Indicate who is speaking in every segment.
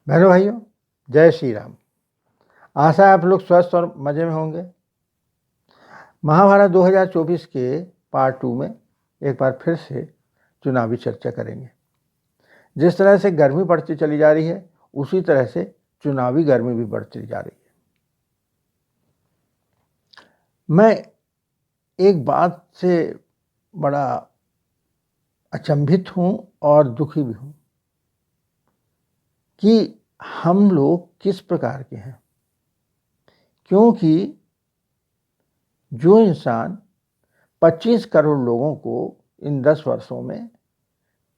Speaker 1: बहनों भाइयों, जय श्री राम। आशा है आप लोग स्वस्थ और मज़े में होंगे। महाभारत 2024 के पार्ट 2 में एक बार फिर से चुनावी चर्चा करेंगे। जिस तरह से गर्मी बढ़ती चली जा रही है, उसी तरह से चुनावी गर्मी भी बढ़ती जा रही है। मैं एक बात से बड़ा अचंभित हूँ और दुखी भी हूँ कि हम लोग किस प्रकार के हैं। क्योंकि जो इंसान 25 करोड़ लोगों को इन 10 वर्षों में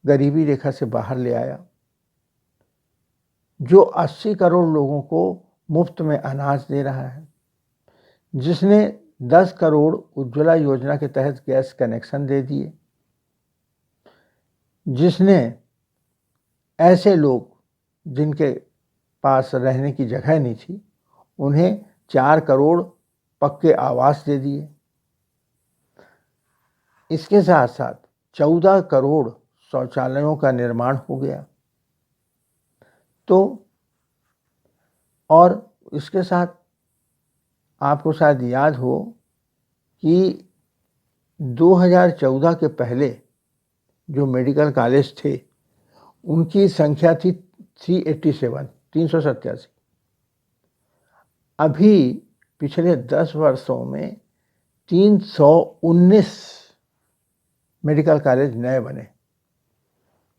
Speaker 1: गरीबी रेखा से बाहर ले आया, जो 80 करोड़ लोगों को मुफ्त में अनाज दे रहा है, जिसने 10 करोड़ उज्ज्वला योजना के तहत गैस कनेक्शन दे दिए, जिसने ऐसे लोग जिनके पास रहने की जगह नहीं थी, उन्हें 4 करोड़ पक्के आवास दे दिए। इसके साथ साथ 14 करोड़ शौचालयों का निर्माण हो गया। तो और इसके साथ आपको शायद याद हो कि 2014 के पहले जो मेडिकल कॉलेज थे, उनकी संख्या थी 387। अभी पिछले 10 वर्षों में 319 मेडिकल कॉलेज नए बने,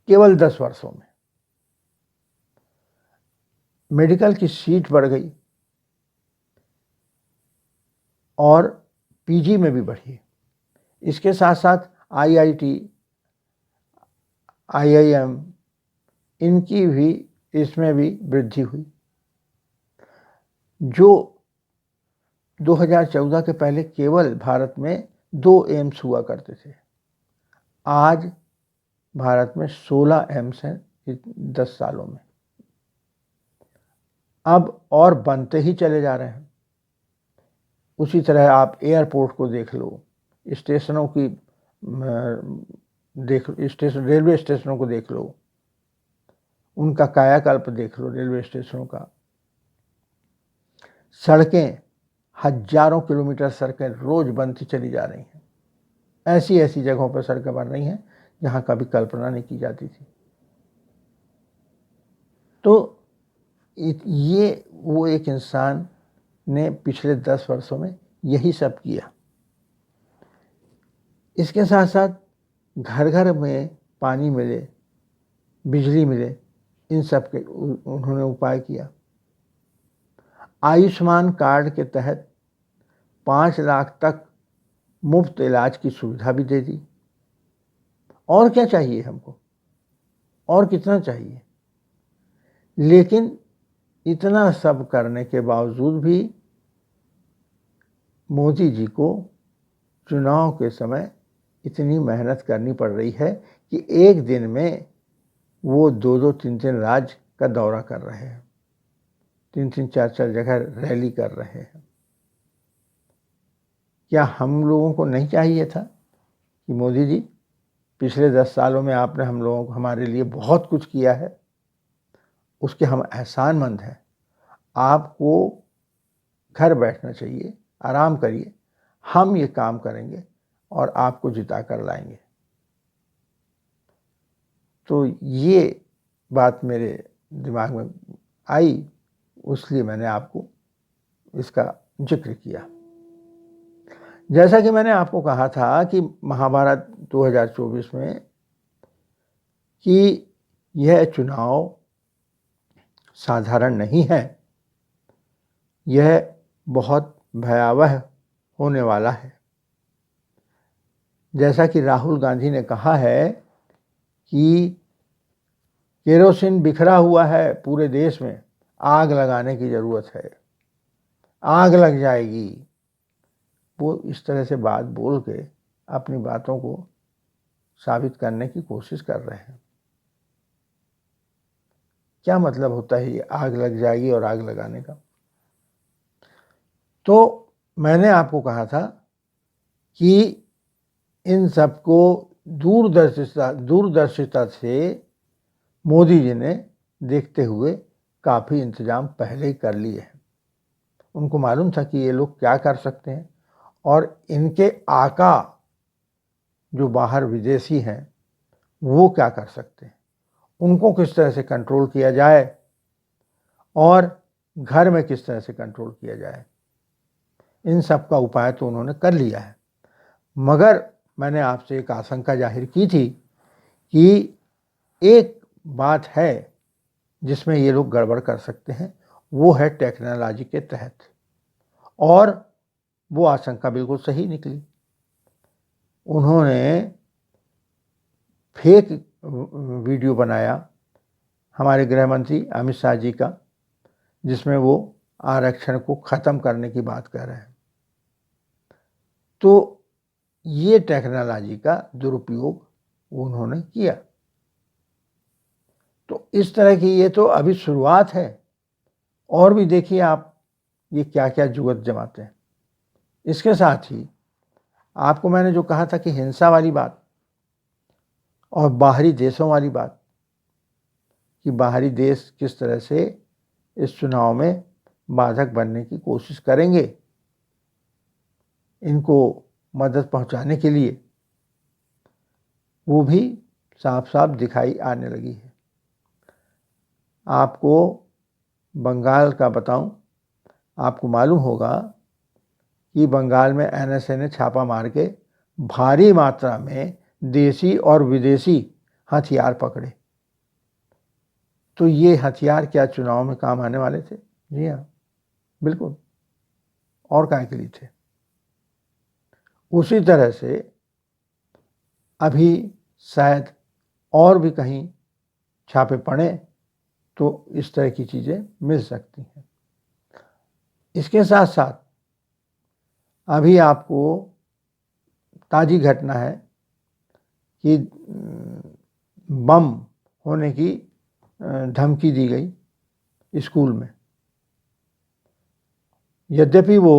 Speaker 1: केवल 10 वर्षों में। मेडिकल की सीट बढ़ गई और पीजी में भी बढ़ी। इसके साथ साथ आईआईटी, आईआईएम, इनकी भी इसमें भी वृद्धि हुई। जो 2014 के पहले केवल भारत में 2 एम्स हुआ करते थे, आज भारत में 16 एम्स हैं 10 सालों में। अब और बनते ही चले जा रहे हैं। उसी तरह आप एयरपोर्ट को देख लो, स्टेशनों की रेलवे स्टेशनों को देख लो, उनका कायाकल्प देख लो। रेलवे स्टेशनों का सड़कें, हजारों किलोमीटर सड़कें रोज बनती चली जा रही हैं। ऐसी ऐसी जगहों पर सड़कें बन रही हैं जहां कभी कल्पना नहीं की जाती थी। तो ये वो एक इंसान ने पिछले 10 वर्षों में यही सब किया। इसके साथ साथ घर घर में पानी मिले, बिजली मिले, इन सब के उन्होंने उपाय किया। आयुष्मान कार्ड के तहत 5 लाख तक मुफ्त इलाज की सुविधा भी दे दी। और क्या चाहिए हमको, और कितना चाहिए। लेकिन इतना सब करने के बावजूद भी मोदी जी को चुनाव के समय इतनी मेहनत करनी पड़ रही है कि एक दिन में वो 2-2, 3-3 राज्य का दौरा कर रहे हैं, 3-3, 4-4 जगह रैली कर रहे हैं। क्या हम लोगों को नहीं चाहिए था कि मोदी जी, पिछले 10 सालों में आपने हम लोगों को, हमारे लिए बहुत कुछ किया है, उसके हम एहसानमंद हैं। आपको घर बैठना चाहिए, आराम करिए, हम ये काम करेंगे और आपको जिता कर लाएंगे। तो ये बात मेरे दिमाग में आई, इसलिए मैंने आपको इसका जिक्र किया। जैसा कि मैंने आपको कहा था कि महाभारत 2024 में कि यह चुनाव साधारण नहीं है, यह बहुत भयावह होने वाला है। जैसा कि राहुल गांधी ने कहा है कि केरोसिन बिखरा हुआ है पूरे देश में, आग लगाने की ज़रूरत है, आग लग जाएगी। वो इस तरह से बात बोल के अपनी बातों को साबित करने की कोशिश कर रहे हैं। क्या मतलब होता है ये आग लग जाएगी और आग लगाने का? तो मैंने आपको कहा था कि इन सबको दूरदर्शिता से मोदी जी ने देखते हुए काफ़ी इंतजाम पहले ही कर लिए हैं। उनको मालूम था कि ये लोग क्या कर सकते हैं और इनके आका जो बाहर विदेशी हैं वो क्या कर सकते हैं, उनको किस तरह से कंट्रोल किया जाए और घर में किस तरह से कंट्रोल किया जाए। इन सब का उपाय तो उन्होंने कर लिया है, मगर मैंने आपसे एक आशंका जाहिर की थी कि एक बात है जिसमें ये लोग गड़बड़ कर सकते हैं, वो है टेक्नोलॉजी के तहत, और वो आशंका बिल्कुल सही निकली। उन्होंने फेक वीडियो बनाया हमारे गृह मंत्री अमित शाह जी का, जिसमें वो आरक्षण को ख़त्म करने की बात कर रहे हैं। तो ये टेक्नोलॉजी का दुरुपयोग उन्होंने किया। तो इस तरह की ये तो अभी शुरुआत है, और भी देखिए आप ये क्या क्या जुगत जमाते हैं। इसके साथ ही आपको मैंने जो कहा था कि हिंसा वाली बात और बाहरी देशों वाली बात, कि बाहरी देश किस तरह से इस चुनाव में बाधक बनने की कोशिश करेंगे इनको मदद पहुंचाने के लिए, वो भी साफ साफ दिखाई आने लगी है। आपको बंगाल का बताऊं, आपको मालूम होगा कि बंगाल में एनएसए ने छापा मार के भारी मात्रा में देसी और विदेशी हथियार पकड़े। तो ये हथियार क्या चुनाव में काम आने वाले थे? जी हाँ, बिल्कुल, और काहे के लिए थे। उसी तरह से अभी शायद और भी कहीं छापे पड़े तो इस तरह की चीज़ें मिल सकती हैं। इसके साथ साथ अभी आपको ताज़ी घटना है कि बम होने की धमकी दी गई स्कूल में। यद्यपि वो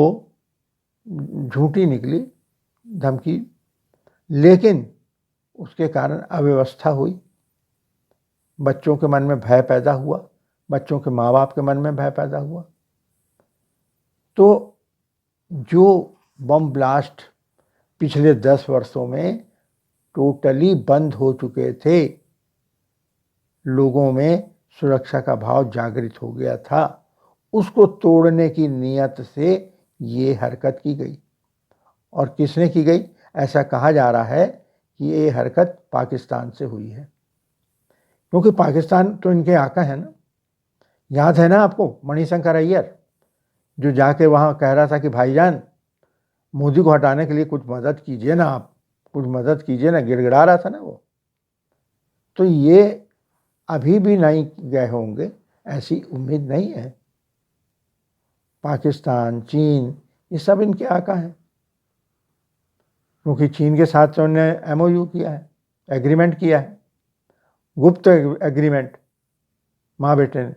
Speaker 1: झूठी निकली धमकी, लेकिन उसके कारण अव्यवस्था हुई, बच्चों के मन में भय पैदा हुआ, बच्चों के माँ बाप के मन में भय पैदा हुआ। तो जो बम ब्लास्ट पिछले 10 वर्षों में टोटली बंद हो चुके थे, लोगों में सुरक्षा का भाव जागृत हो गया था, उसको तोड़ने की नीयत से ये हरकत की गई। और किसने की गई? ऐसा कहा जा रहा है कि ये हरकत पाकिस्तान से हुई है, क्योंकि पाकिस्तान तो इनके आका है ना। याद है ना आपको मणिशंकर अय्यर जो जाके वहाँ कह रहा था कि भाईजान मोदी को हटाने के लिए कुछ मदद कीजिए ना, आप कुछ मदद कीजिए ना, गिड़गिड़ा रहा था ना वो। तो ये अभी भी नहीं गए होंगे, ऐसी उम्मीद नहीं है। पाकिस्तान, चीन, ये सब इनके आका हैं, क्योंकि चीन के साथ तो उन्होंने एमओयू किया है, एग्रीमेंट किया है, गुप्त एग्रीमेंट, माँ बेटे ने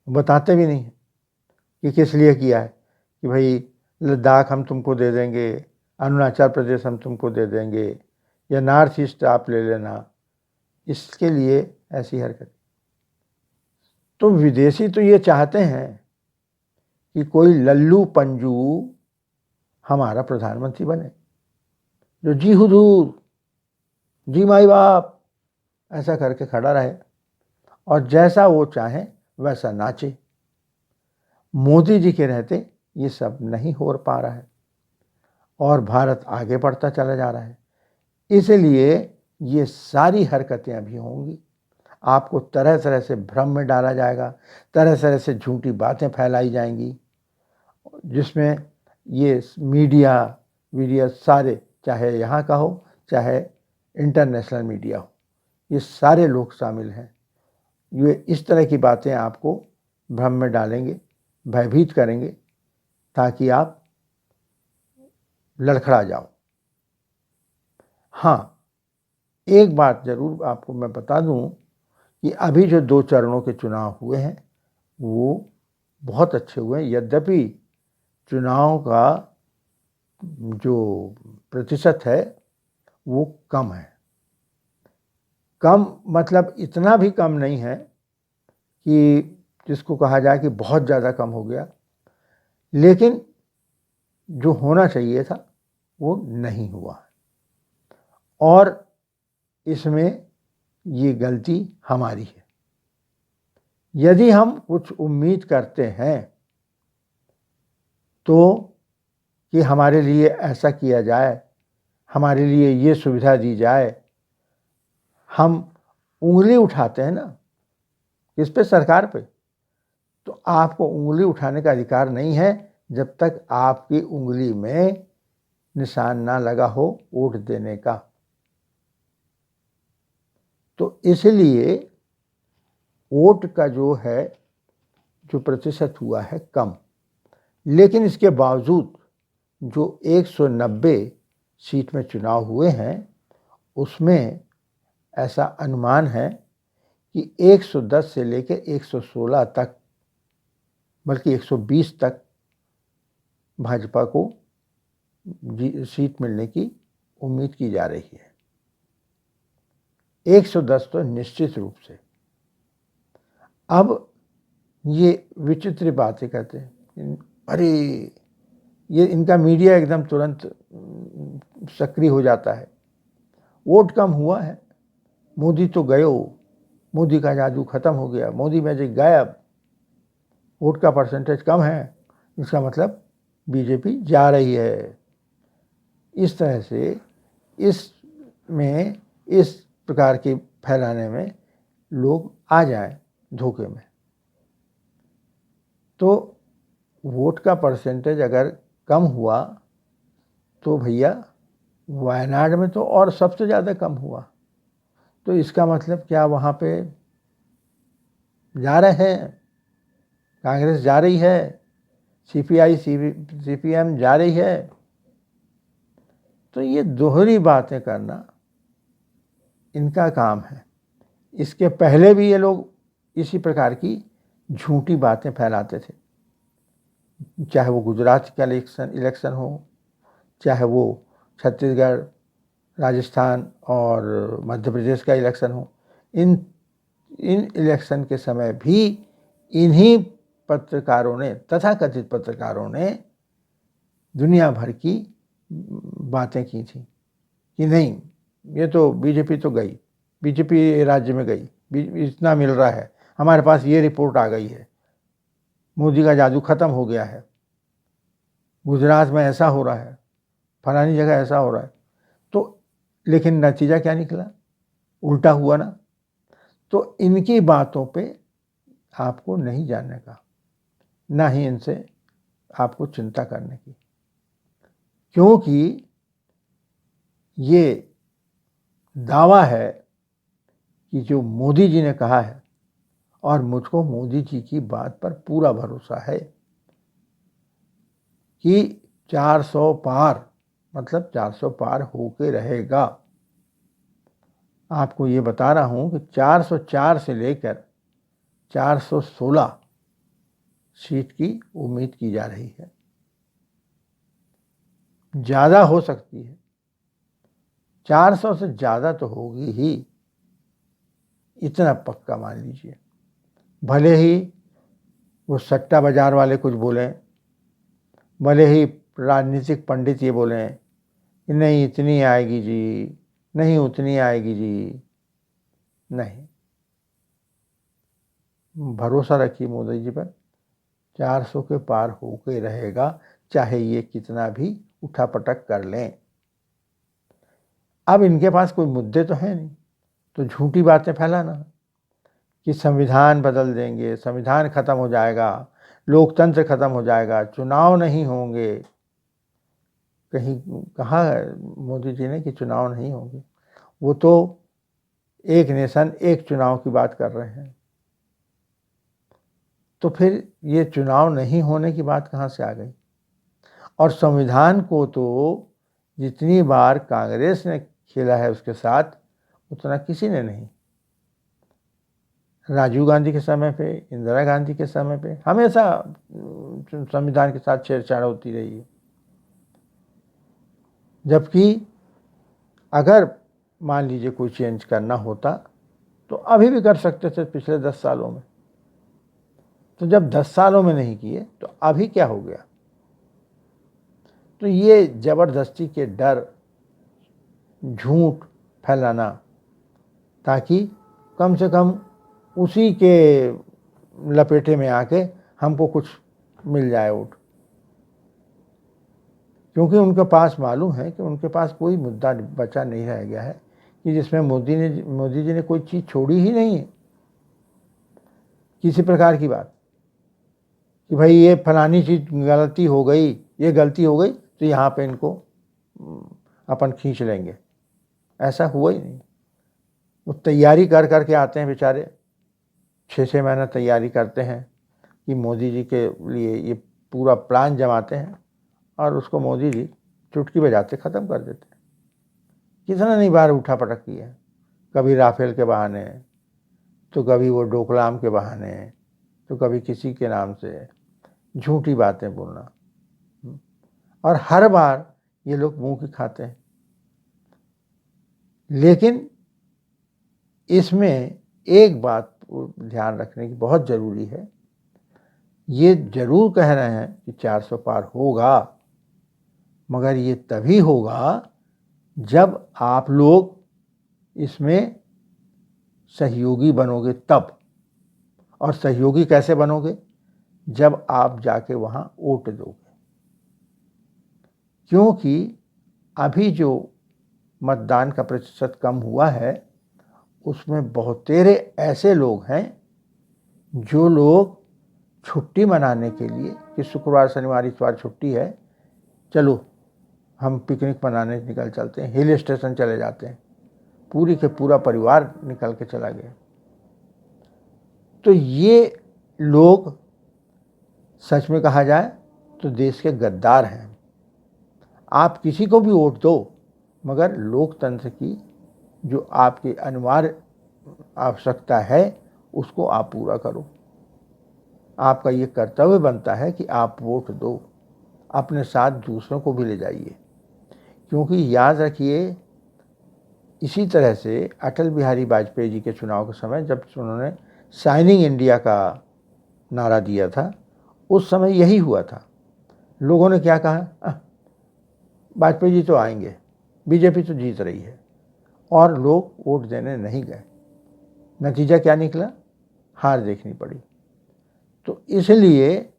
Speaker 1: बताते भी नहीं है कि किस लिए किया है, कि भाई लद्दाख हम तुमको दे देंगे, अरुणाचल प्रदेश हम तुमको दे देंगे, या नॉर्थ ईस्ट आप ले लेना, इसके लिए ऐसी हरकत। तो विदेशी तो ये चाहते हैं कि कोई लल्लू पंजू हमारा प्रधानमंत्री बने, जो जी हुजूर, जी माई बाप ऐसा करके खड़ा रहे और जैसा वो चाहे वैसा नाचे। मोदी जी के रहते ये सब नहीं हो पा रहा है और भारत आगे बढ़ता चला जा रहा है। इसलिए ये सारी हरकतें अभी होंगी, आपको तरह तरह से भ्रम में डाला जाएगा, तरह तरह से झूठी बातें फैलाई जाएंगी, जिसमें ये मीडिया सारे, चाहे यहाँ का हो चाहे इंटरनेशनल मीडिया हो, ये सारे लोग शामिल हैं। ये इस तरह की बातें आपको भ्रम में डालेंगे, भयभीत करेंगे, ताकि आप लड़खड़ा जाओ। हाँ, एक बात जरूर आपको मैं बता दूं कि अभी जो 2 चरणों के चुनाव हुए हैं वो बहुत अच्छे हुए हैं। यद्यपि चुनाव का जो प्रतिशत है वो कम है, कम मतलब इतना भी कम नहीं है कि जिसको कहा जाए कि बहुत ज़्यादा कम हो गया, लेकिन जो होना चाहिए था वो नहीं हुआ और इसमें ये गलती हमारी है। यदि हम कुछ उम्मीद करते हैं तो कि हमारे लिए ऐसा किया जाए, हमारे लिए ये सुविधा दी जाए, हम उंगली उठाते हैं ना किस पे, सरकार पे। तो आपको उंगली उठाने का अधिकार नहीं है जब तक आपकी उंगली में निशान ना लगा हो वोट देने का। तो इसलिए वोट का जो है, जो प्रतिशत हुआ है कम, लेकिन इसके बावजूद जो 190 सीट में चुनाव हुए हैं उसमें ऐसा अनुमान है कि 110 से लेकर 116 तक, बल्कि 120 तक भाजपा को सीट मिलने की उम्मीद की जा रही है। 110 तो निश्चित रूप से। अब ये विचित्र बातें कहते हैं, अरे ये इनका मीडिया एकदम तुरंत सक्रिय हो जाता है। वोट कम हुआ है, मोदी तो गयो, मोदी का जादू खत्म हो गया, मोदी मैजिक गायब, वोट का परसेंटेज कम है, इसका मतलब बीजेपी जा रही है। इस तरह से इसमें इस प्रकार की फैलाने में लोग आ जाएं धोखे में। तो वोट का परसेंटेज अगर कम हुआ तो भैया वायनाड में तो और सबसे ज़्यादा कम हुआ, तो इसका मतलब क्या वहाँ पे जा रहे हैं, कांग्रेस जा रही है, सीपीआई सीपीएम जा रही है। तो ये दोहरी बातें करना इनका काम है। इसके पहले भी ये लोग इसी प्रकार की झूठी बातें फैलाते थे, चाहे वो गुजरात का इलेक्शन हो, चाहे वो छत्तीसगढ़, राजस्थान और मध्य प्रदेश का इलेक्शन हो। इन इलेक्शन के समय भी इन्हीं पत्रकारों ने, तथाकथित पत्रकारों ने दुनिया भर की बातें की थी कि नहीं ये तो बीजेपी तो गई, बीजेपी राज्य में गई, इतना मिल रहा है, हमारे पास ये रिपोर्ट आ गई है, मोदी का जादू खत्म हो गया है, गुजरात में ऐसा हो रहा है, फलानी जगह ऐसा हो रहा है। तो लेकिन नतीजा क्या निकला, उल्टा हुआ ना। तो इनकी बातों पे आपको नहीं जानने का, ना ही इनसे आपको चिंता करने की, क्योंकि ये दावा है कि जो मोदी जी ने कहा है, और मुझको मोदी जी की बात पर पूरा भरोसा है कि 400 पार, मतलब 400 पार होके रहेगा। आपको ये बता रहा हूं कि 404 से लेकर 416 सीट की उम्मीद की जा रही है, ज़्यादा हो सकती है, 400 से ज़्यादा तो होगी ही, इतना पक्का मान लीजिए। भले ही वो सट्टा बाजार वाले कुछ बोलें, भले ही राजनीतिक पंडित ये बोलें कि नहीं इतनी आएगी जी, नहीं उतनी आएगी जी, नहीं, भरोसा रखिए मोदी जी पर, 400 के पार होके रहेगा, चाहे ये कितना भी उठापटक कर लें। अब इनके पास कोई मुद्दे तो है नहीं, तो झूठी बातें फैलाना कि संविधान बदल देंगे, संविधान खत्म हो जाएगा, लोकतंत्र खत्म हो जाएगा, चुनाव नहीं होंगे। कहीं कहा मोदी जी ने कि चुनाव नहीं होंगे, वो तो एक नेशन एक चुनाव की बात कर रहे हैं। तो फिर ये चुनाव नहीं होने की बात कहाँ से आ गई? और संविधान को तो जितनी बार कांग्रेस ने खेला है उसके साथ, उतना किसी ने नहीं। राजीव गांधी के समय पे, इंदिरा गांधी के समय पे हमेशा संविधान के साथ छेड़छाड़ होती रही है। जबकि अगर मान लीजिए कोई चेंज करना होता तो अभी भी कर सकते थे पिछले 10 सालों में, तो जब 10 सालों में नहीं किए तो अभी क्या हो गया? तो ये ज़बरदस्ती के डर, झूठ फैलाना, ताकि कम से कम उसी के लपेटे में आके हमको कुछ मिल जाए वोट। क्योंकि उनके पास मालूम है कि उनके पास कोई मुद्दा बचा नहीं रह गया है कि जिसमें मोदी जी ने कोई चीज़ छोड़ी ही नहीं है, किसी प्रकार की बात कि भाई ये फलानी चीज़ गलती हो गई, ये गलती हो गई तो यहाँ पे इनको अपन खींच लेंगे, ऐसा हुआ ही नहीं। वो तैयारी कर करके आते हैं बेचारे, 6-6 महीना तैयारी करते हैं कि मोदी जी के लिए ये पूरा प्लान जमाते हैं और उसको मोदी जी चुटकी बजाते ख़त्म कर देते हैं। कितना नहीं बार उठा पटक किया है, कभी राफेल के बहाने, तो कभी वो डोकलाम के बहाने, तो कभी किसी के नाम से झूठी बातें बोलना, और हर बार ये लोग मुंह की खाते हैं। लेकिन इसमें एक बात ध्यान रखने की बहुत ज़रूरी है, ये जरूर कह रहे हैं कि 400 पार होगा, मगर ये तभी होगा जब आप लोग इसमें सहयोगी बनोगे तब। और सहयोगी कैसे बनोगे? जब आप जाके वहाँ वोट दोगे। क्योंकि अभी जो मतदान का प्रतिशत कम हुआ है उसमें बहुतेरे ऐसे लोग हैं जो लोग छुट्टी मनाने के लिए कि शुक्रवार शनिवार इतवार छुट्टी है, चलो हम पिकनिक मनाने निकल चलते हैं, हिल स्टेशन चले जाते हैं, पूरी के पूरा परिवार निकल के चला गया। तो ये लोग सच में कहा जाए तो देश के गद्दार हैं। आप किसी को भी वोट दो, मगर लोकतंत्र की जो आपकी अनिवार्य आवश्यकता है उसको आप पूरा करो। आपका ये कर्तव्य बनता है कि आप वोट दो, अपने साथ दूसरों को भी ले जाइए। क्योंकि याद रखिए, इसी तरह से अटल बिहारी वाजपेयी जी के चुनाव के समय जब उन्होंने शाइनिंग इंडिया का नारा दिया था, उस समय यही हुआ था। लोगों ने क्या कहा, वाजपेयी जी तो आएंगे, बीजेपी तो जीत रही है, और लोग वोट देने नहीं गए। नतीजा क्या निकला? हार देखनी पड़ी। तो इसलिए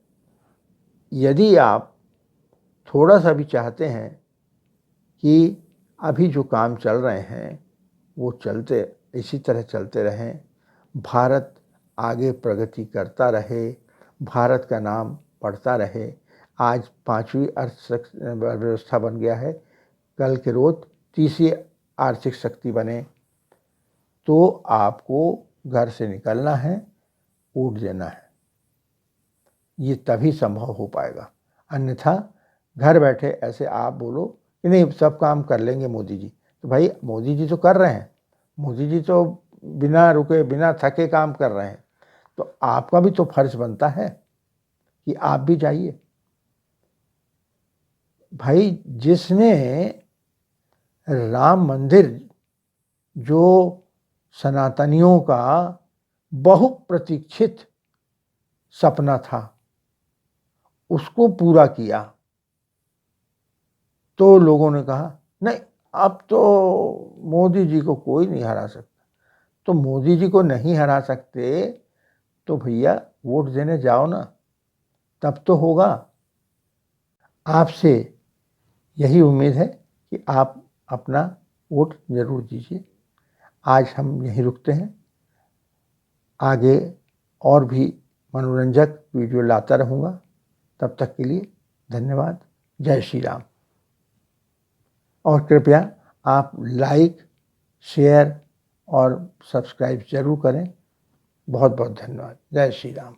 Speaker 1: यदि आप थोड़ा सा भी चाहते हैं कि अभी जो काम चल रहे हैं वो इसी तरह चलते रहें, भारत आगे प्रगति करता रहे, भारत का नाम बढ़ता रहे, आज 5वीं अर्थव्यवस्था बन गया है, कल के रोज 30वीं आर्थिक शक्ति बने, तो आपको घर से निकलना है, वोट देना है। ये तभी संभव हो पाएगा। अन्यथा घर बैठे ऐसे आप बोलो कि नहीं सब काम कर लेंगे मोदी जी, तो भाई मोदी जी तो कर रहे हैं, मोदी जी तो बिना रुके बिना थके काम कर रहे हैं, तो आपका भी तो फर्ज बनता है कि आप भी जाइए। भाई जिसने राम मंदिर, जो सनातनियों का बहुप्रतीक्षित सपना था, उसको पूरा किया, तो लोगों ने कहा नहीं अब तो मोदी जी को कोई नहीं हरा सकता। तो मोदी जी को नहीं हरा सकते तो भैया वोट देने जाओ ना, तब तो होगा। आपसे यही उम्मीद है कि आप अपना वोट जरूर दीजिए। आज हम यहीं रुकते हैं, आगे और भी मनोरंजक वीडियो लाता रहूँगा। तब तक के लिए धन्यवाद। जय श्री राम। और कृपया आप लाइक, शेयर और सब्सक्राइब जरूर करें। बहुत बहुत धन्यवाद। जय श्री राम।